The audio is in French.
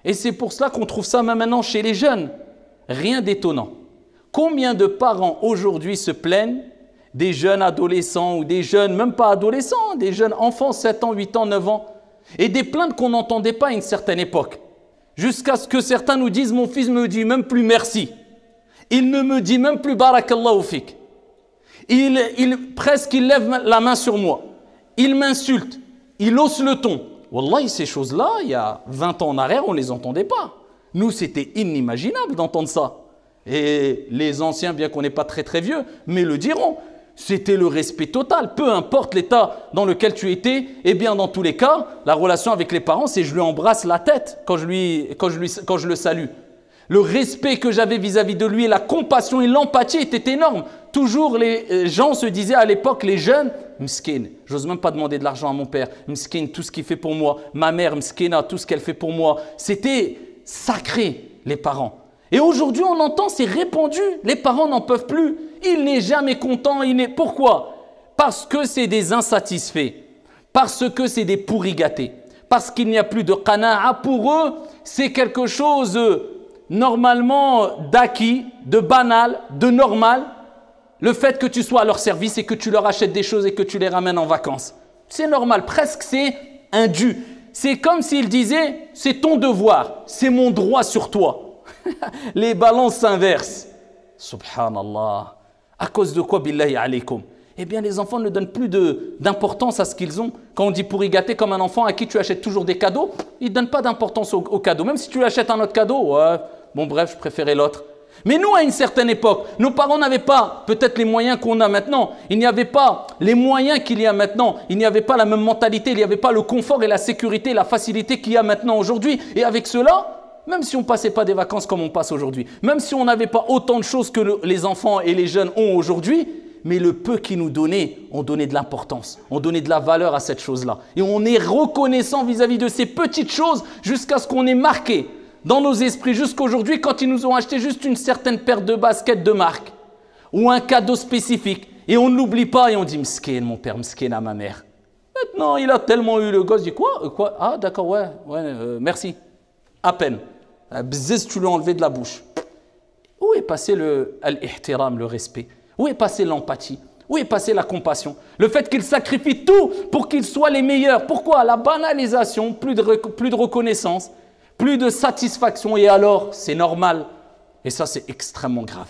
Et c'est pour cela qu'on trouve ça même maintenant chez les jeunes. Rien d'étonnant. Combien de parents aujourd'hui se plaignent des jeunes adolescents ou des jeunes, même pas adolescents, des jeunes enfants, 7 ans, 8 ans, 9 ans, et des plaintes qu'on n'entendait pas à une certaine époque. Jusqu'à ce que certains nous disent, mon fils me dit même plus merci. Il ne me dit même plus barakallahu fik. Presque il lève la main sur moi. Il m'insulte. Il hausse le ton. Wallahi, ces choses-là, il y a 20 ans en arrière, on ne les entendait pas. Nous, c'était inimaginable d'entendre ça. Et les anciens, bien qu'on n'est pas très très vieux, mais le diront. C'était le respect total. Peu importe l'état dans lequel tu étais, eh bien dans tous les cas, la relation avec les parents, c'est je lui embrasse la tête quand je le salue. Le respect que j'avais vis-à-vis de lui et la compassion et l'empathie étaient énormes. Toujours les gens se disaient à l'époque, les jeunes, Mskin, j'ose même pas demander de l'argent à mon père. Mskin, tout ce qu'il fait pour moi. Ma mère, Mskina, tout ce qu'elle fait pour moi. C'était sacré, les parents. Et aujourd'hui, on entend, c'est répandu. Les parents n'en peuvent plus. Il n'est jamais content. Pourquoi? Parce que c'est des insatisfaits. Parce que c'est des pourris gâtés. Parce qu'il n'y a plus de qana'a. Pour eux, c'est quelque chose normalement d'acquis, de banal, de normal. Le fait que tu sois à leur service et que tu leur achètes des choses et que tu les ramènes en vacances. C'est normal. Presque c'est un dû. C'est comme s'ils disaient, c'est ton devoir, c'est mon droit sur toi. Les balances s'inversent. Subhanallah. À cause de quoi, billahi alaykum? Eh bien, les enfants ne donnent plus d'importance à ce qu'ils ont. Quand on dit pourri gâté comme un enfant à qui tu achètes toujours des cadeaux, ils ne donnent pas d'importance aux cadeaux. Même si tu lui achètes un autre cadeau, ouais, bon bref, je préférais l'autre. Mais nous, à une certaine époque, nos parents n'avaient pas peut-être les moyens qu'on a maintenant. Il n'y avait pas les moyens qu'il y a maintenant. Il n'y avait pas la même mentalité, il n'y avait pas le confort et la sécurité, la facilité qu'il y a maintenant aujourd'hui. Et avec cela, même si on ne passait pas des vacances comme on passe aujourd'hui, même si on n'avait pas autant de choses que les enfants et les jeunes ont aujourd'hui, mais le peu qu'ils nous donnaient, on donnait de l'importance, on donnait de la valeur à cette chose-là. Et on est reconnaissant vis-à-vis de ces petites choses jusqu'à ce qu'on ait marqué dans nos esprits jusqu'aujourd'hui quand ils nous ont acheté juste une certaine paire de baskets de marque ou un cadeau spécifique. Et on ne l'oublie pas et on dit « Mskin, mon père, Mskin à ma mère ». Maintenant, il a tellement eu le gosse, il dit « Quoi Ah d'accord, ouais, merci. » À peine. Bzzz, tu lui as enlevé de la bouche. Où est passé al-ihtiram, le respect? Où est passé l'empathie? Où est passé la compassion? Le fait qu'ils sacrifient tout pour qu'ils soient les meilleurs. Pourquoi? La banalisation, plus de reconnaissance, plus de satisfaction. Et alors, c'est normal. Et ça, c'est extrêmement grave.